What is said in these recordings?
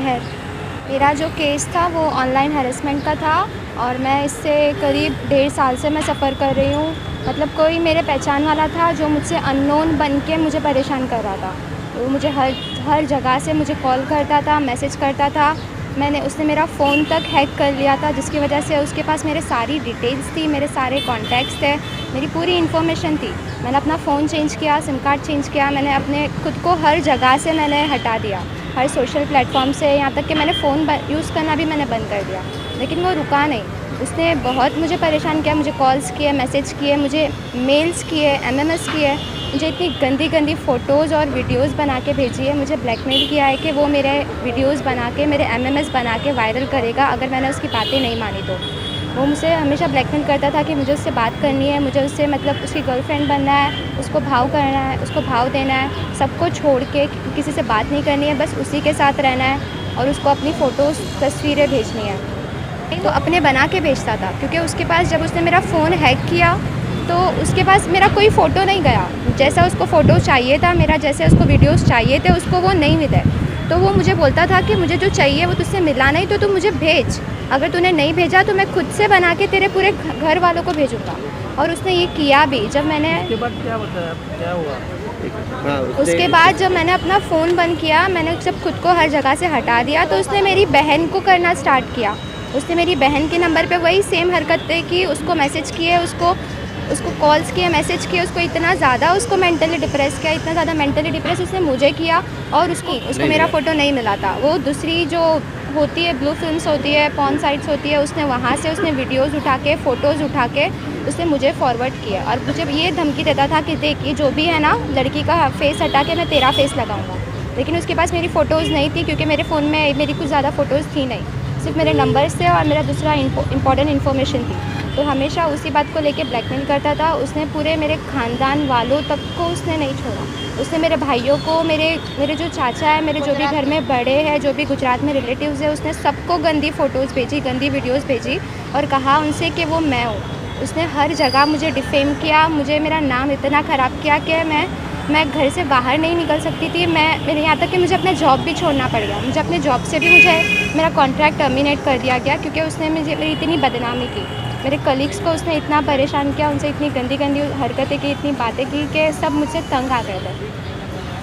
शहर। मेरा जो केस था वो ऑनलाइन हैरेसमेंट का था और मैं इससे करीब 1.5 साल से मैं सफ़र कर रही हूँ। मतलब कोई मेरे पहचान वाला था जो मुझसे अननोन बन के मुझे परेशान कर रहा था। वो मुझे हर जगह से मुझे कॉल करता था, मैसेज करता था। उसने मेरा फ़ोन तक हैक कर लिया था, जिसकी वजह से उसके पास मेरे सारी डिटेल्स थी, मेरे सारे कॉन्टैक्ट्स थे, मेरी पूरी इन्फॉर्मेशन थी। मैंने अपना फ़ोन चेंज किया, सिम कार्ड चेंज किया, मैंने अपने खुद को हर जगह से मैंने हटा दिया, हर सोशल प्लेटफॉर्म से, यहाँ तक कि मैंने फ़ोन यूज़ करना भी मैंने बंद कर दिया। लेकिन वो रुका नहीं, उसने बहुत मुझे परेशान किया, मुझे कॉल्स किए, मैसेज किए, मुझे मेल्स किए, एमएमएस किए, मुझे इतनी गंदी गंदी फ़ोटोज़ और वीडियोज़ बना के भेजी है। मुझे ब्लैकमेल किया है कि वो मेरे वीडियोज़ बना के, मेरे एमएमएस बना के वायरल करेगा अगर मैंने उसकी बातें नहीं मानी तो। वो मुझसे हमेशा ब्लैकमेल करता था कि मुझे उससे बात करनी है, मुझे उससे मतलब उसकी गर्लफ्रेंड बनना है, उसको भाव करना है, उसको भाव देना है, सबको छोड़ के किसी से बात नहीं करनी है, बस उसी के साथ रहना है और उसको अपनी फ़ोटोज़, तस्वीरें भेजनी है। तो अपने बना के भेजता था, क्योंकि उसके पास जब उसने मेरा फ़ोन हैक किया तो उसके पास मेरा कोई फ़ोटो नहीं गया। जैसा उसको फ़ोटो चाहिए था मेरा, जैसे उसको वीडियोज़ चाहिए थे, उसको वो नहीं मिले। तो वो मुझे बोलता था कि मुझे जो चाहिए वो तुझसे मिला नहीं तो तू मुझे भेज, अगर तूने नहीं भेजा तो मैं खुद से बना के तेरे पूरे घर वालों को भेजूँगा। और उसने ये किया भी। जब मैंने उसके बाद क्या बताया, क्या हुआ? हाँ, उसके बाद जब मैंने अपना फ़ोन बंद किया, मैंने जब खुद को हर जगह से हटा दिया, तो उसने मेरी बहन को करना स्टार्ट किया। उसने मेरी बहन के नंबर पे वही सेम हरकतें की, उसको मैसेज किए, उसको कॉल्स किए, मैसेज किए, उसको इतना ज़्यादा उसको मेंटली डिप्रेस किया, इतना ज़्यादा मेंटली डिप्रेस उसने मुझे किया। और उसको मेरा फ़ोटो नहीं मिला था। वो दूसरी जो होती है, ब्लू फिल्म्स होती है, पॉर्न साइट्स होती है, उसने वहाँ से उसने वीडियोज़ उठा के, फ़ोटोज़ उठा के उसने मुझे फॉरवर्ड किया और मुझे ये धमकी देता था कि देख, ये जो भी है ना, लड़की का फेस हटा के मैं तेरा फेस लगाऊंगा। लेकिन उसके पास मेरी फ़ोटोज़ नहीं थी, क्योंकि मेरे फ़ोन में मेरी कुछ ज़्यादा फ़ोटोज़ थी नहीं, सिर्फ मेरे नंबर्स थे और मेरा दूसरा इंपॉर्टेंट इन्फॉर्मेशन थी। तो हमेशा उसी बात को लेके ब्लैकमेल करता था। उसने पूरे मेरे ख़ानदान वालों तक को उसने नहीं छोड़ा। उसने मेरे भाइयों को, मेरे जो चाचा है, मेरे जो भी घर में बड़े हैं, जो भी गुजरात में रिलेटिव्स है, उसने सबको गंदी फ़ोटोज़ भेजी, गंदी वीडियोज़ भेजी और कहा उनसे कि वो मैं हूँ। उसने हर जगह मुझे डिफेम किया, मुझे मेरा नाम इतना ख़राब किया कि मैं घर से बाहर नहीं निकल सकती थी। मेरे यहाँ तक कि मुझे अपना जॉब भी छोड़ना पड़ गया। मुझे अपने जॉब से भी मेरा कॉन्ट्रैक्ट टर्मिनेट कर दिया गया, क्योंकि उसने मेरी इतनी बदनामी की। मेरे कलीग्स को उसने इतना परेशान किया, उनसे इतनी गंदी गंदी हरकतें की, इतनी बातें की कि सब मुझसे तंग आ गए थे।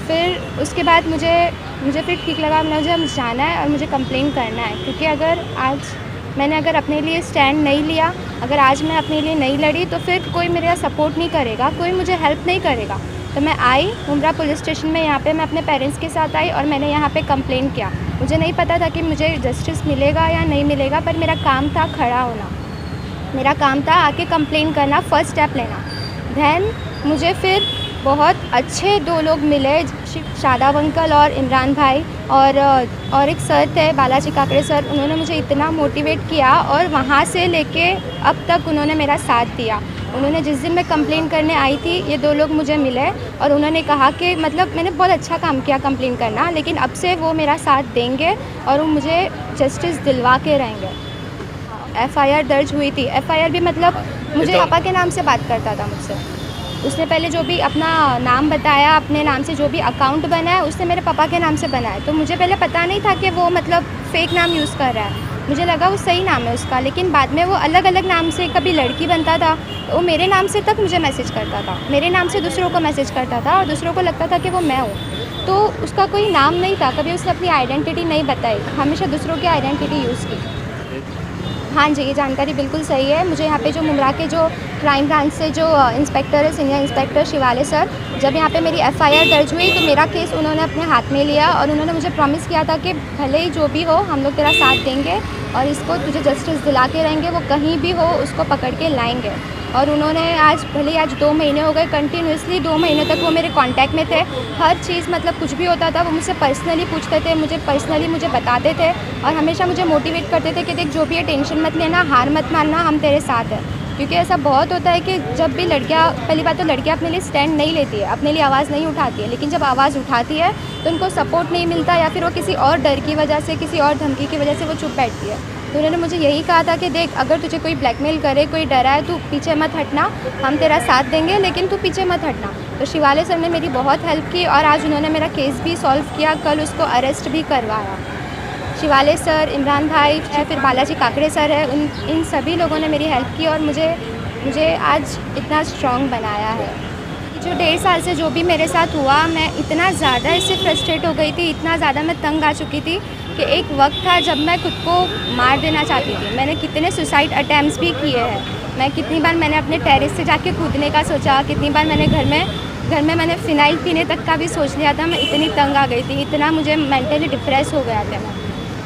फिर उसके बाद मुझे फिर ठीक लगा, मुझे जाना है और मुझे कंप्लेन करना है, क्योंकि अगर अपने लिए स्टैंड नहीं लिया, अगर आज मैं अपने लिए नहीं लड़ी, तो फिर कोई मेरा सपोर्ट नहीं करेगा, कोई मुझे हेल्प नहीं करेगा। तो मैं आई मुंब्रा पुलिस स्टेशन में, यहाँ पे मैं अपने पेरेंट्स के साथ आई और मैंने यहाँ पे कंप्लेन किया। मुझे नहीं पता था कि मुझे जस्टिस मिलेगा या नहीं मिलेगा, पर मेरा काम था खड़ा होना, मेरा काम था आके कंप्लेन करना, फर्स्ट स्टेप लेना। दैन मुझे फिर बहुत अच्छे 2 लोग मिले, शादाब अंकल और इमरान भाई, और एक सर थे, बालाजी काकड़े सर। उन्होंने मुझे इतना मोटिवेट किया और वहाँ से लेके अब तक उन्होंने मेरा साथ दिया। उन्होंने जिस दिन मैं कंप्लेन करने आई थी, ये 2 लोग मुझे मिले और उन्होंने कहा कि मतलब मैंने बहुत अच्छा काम किया कंप्लेन करना, लेकिन अब से वो मेरा साथ देंगे और वो मुझे जस्टिस दिलवा के रहेंगे। एफआईआर दर्ज हुई थी। एफआईआर भी मतलब मुझे पापा के नाम से बात करता था मुझसे। उसने पहले जो भी अपना नाम बताया, अपने नाम से जो भी अकाउंट बनाया, उसने मेरे पापा के नाम से बनाया। तो मुझे पहले पता नहीं था कि वो मतलब फ़ेक नाम यूज़ कर रहा है। मुझे लगा वो सही नाम है उसका, लेकिन बाद में वो अलग अलग नाम से, कभी लड़की बनता था, तो वो मेरे नाम से तक मुझे मैसेज करता था, मेरे नाम से दूसरों को मैसेज करता था और दूसरों को लगता था कि वो मैं हूँ। तो उसका कोई नाम नहीं था, कभी उसने अपनी आइडेंटिटी नहीं बताई, हमेशा दूसरों की आइडेंटिटी यूज़ की। हाँ जी, ये जानकारी बिल्कुल सही है। मुझे यहाँ पे जो मुंब्रा के जो क्राइम ब्रांच से जो इंस्पेक्टर है, सीनियर इंस्पेक्टर शिवाले सर, जब यहाँ पे मेरी एफआईआर दर्ज हुई तो मेरा केस उन्होंने अपने हाथ में लिया और उन्होंने मुझे प्रॉमिस किया था कि भले ही जो भी हो, हम लोग तेरा साथ देंगे और इसको तुझे जस्टिस दिला के रहेंगे, वो कहीं भी हो उसको पकड़ के लाएंगे। और उन्होंने आज 2 महीने हो गए, कंटिन्यूसली 2 महीने तक वो मेरे कांटेक्ट में थे। हर चीज़, मतलब कुछ भी होता था वो मुझसे पर्सनली पूछते थे, मुझे बताते थे और हमेशा मुझे मोटिवेट करते थे कि देख, जो भी है टेंशन मत लेना, हार मत मानना, हम तेरे साथ हैं। क्योंकि ऐसा बहुत होता है कि जब भी लड़कियाँ, पहली बात तो लड़कियाँ अपने लिए स्टैंड नहीं लेती है, अपने लिए आवाज़ नहीं उठाती है, लेकिन जब आवाज़ उठाती है तो उनको सपोर्ट नहीं मिलता, या फिर वो किसी और डर की वजह से, किसी और धमकी की वजह से वो चुप बैठती है। तो उन्होंने मुझे यही कहा था कि देख, अगर तुझे कोई ब्लैकमेल करे, कोई डराए, तू पीछे मत हटना, हम तेरा साथ देंगे, लेकिन तू पीछे मत हटना। तो शिवाले सर ने मेरी बहुत हेल्प की और आज उन्होंने मेरा केस भी सॉल्व किया, कल उसको अरेस्ट भी करवाया। शिवाले सर, इमरान भाई, फिर बालाजी काकड़े सर है, इन सभी लोगों ने मेरी हेल्प की और मुझे आज इतना स्ट्रॉन्ग बनाया है। जो 1.5 साल से जो भी मेरे साथ हुआ, मैं इतना ज़्यादा इससे फ्रस्ट्रेट हो गई थी, इतना ज़्यादा मैं तंग आ चुकी थी कि एक वक्त था जब मैं खुद को मार देना चाहती थी। मैंने कितने सुसाइड अटैम्प्ट्स भी किए हैं। मैं कितनी बार मैंने अपने टेरेस से जाके कूदने का सोचा, कितनी बार मैंने घर में मैंने फ़िनाइल पीने तक का भी सोच लिया था। मैं इतनी तंग आ गई थी, इतना मुझे मेंटली डिप्रेस हो गया था मैं।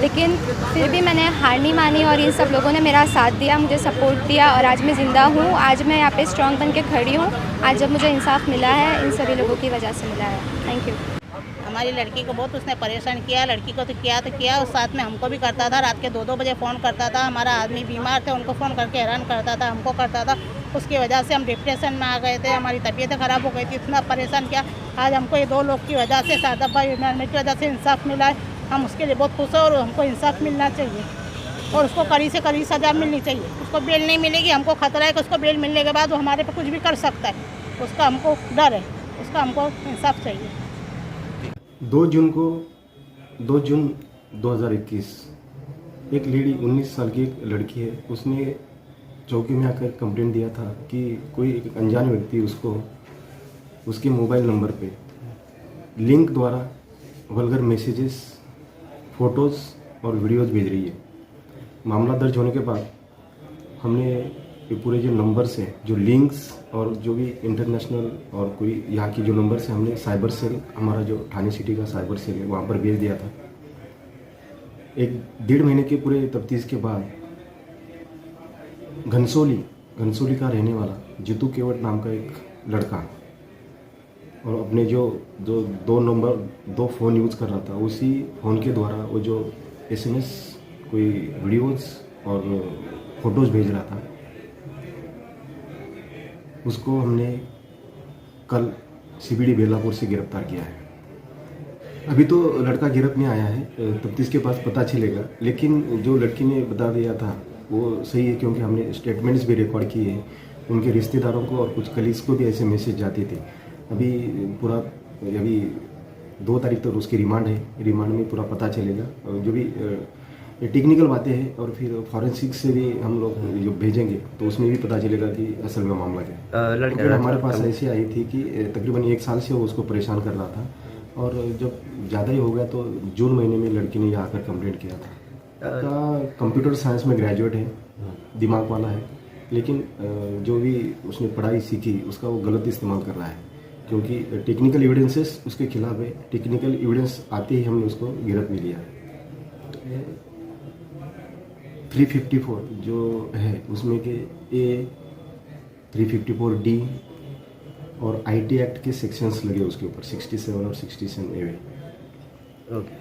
लेकिन फिर भी मैंने हार नहीं मानी और इन सब लोगों ने मेरा साथ दिया, मुझे सपोर्ट दिया और आज मैं ज़िंदा हूँ। आज मैं यहाँ पे स्ट्रॉन्ग बन के खड़ी हूँ। आज जब मुझे इंसाफ मिला है, इन सभी लोगों की वजह से मिला है। Thank you. हमारी लड़की को बहुत उसने परेशान किया। लड़की को तो किया और साथ में हमको भी करता था। रात के 2-2 बजे फ़ोन करता था। हमारा आदमी बीमार थे, उनको फ़ोन करके हैरान करता था, हमको करता था। उसकी वजह से हम डिप्रेशन में आ गए थे, हमारी तबीयतें ख़राब हो गई थी, इतना परेशान किया। आज हमको ये 2 लोग की वजह से, सादब भाई इमरान की वजह से इंसाफ मिला है। हम उसके लिए बहुत खुश हैं और हमको इंसाफ मिलना चाहिए और उसको कड़ी से कड़ी सज़ा मिलनी चाहिए। उसको बेल नहीं मिलेगी, हमको खतरा है कि उसको बेल मिलने के बाद वो हमारे पे कुछ भी कर सकता है। उसका हमको डर है, उसका हमको इंसाफ चाहिए। 2 जून 2021 एक लेडी 19 साल की एक लड़की है, उसने चौकी में आकर कंप्लेंट दिया था कि कोई एक अनजान व्यक्ति उसको उसके मोबाइल नंबर पे लिंक द्वारा वल्गर मैसेजेस, फ़ोटोज़ और वीडियोज़ भेज रही है। मामला दर्ज होने के बाद हमने ये पूरे जो नंबर्स हैं, जो लिंक्स और जो भी इंटरनेशनल और कोई यहाँ की जो नंबर्स हैं, हमने साइबर सेल, हमारा जो ठाणे सिटी का साइबर सेल है, वहाँ पर भेज दिया था। 1-1.5 महीने के पूरे तफ्तीश के बाद घनसोली का रहने वाला जितू केवट नाम का एक लड़का और अपने जो 2 फ़ोन यूज़ कर रहा था, उसी फ़ोन के द्वारा वो जो SMS, कोई वीडियोज़ और फ़ोटोज़ भेज रहा था, उसको हमने कल CBD बेलापुर से गिरफ्तार किया है। अभी तो लड़का गिरफ्त में आया है, तफ्तीश के पास पता चलेगा, लेकिन जो लड़की ने बता दिया था वो सही है, क्योंकि हमने स्टेटमेंट्स भी रिकॉर्ड किए हैं। उनके रिश्तेदारों को और कुछ कलीग्स को भी ऐसे मैसेज जाते थे। अभी 2 तारीख तक उसकी रिमांड है, रिमांड में पूरा पता चलेगा और जो भी टेक्निकल बातें हैं और फिर फॉरेंसिक से भी हम लोग जो भेजेंगे तो उसमें भी पता चलेगा कि असल में मामला क्या है। लड़की हमारे पास ऐसी आई थी कि तकरीबन 1 साल से वो उसको परेशान कर रहा था और जब ज़्यादा ही हो गया तो जून महीने में लड़की ने यहाँ आकर कंप्लेंट किया था। कंप्यूटर साइंस में ग्रेजुएट है, दिमाग वाला है, लेकिन जो भी उसने पढ़ाई सीखी उसका वो गलत इस्तेमाल कर रहा है, क्योंकि टेक्निकल एविडेंसेस उसके खिलाफ है। टेक्निकल एविडेंस आते ही हमने उसको गिरफ्त में लिया। 354 जो है उसमें के A, 354D और IT एक्ट के सेक्शंस लगे उसके ऊपर, 67 और 67A। ओके।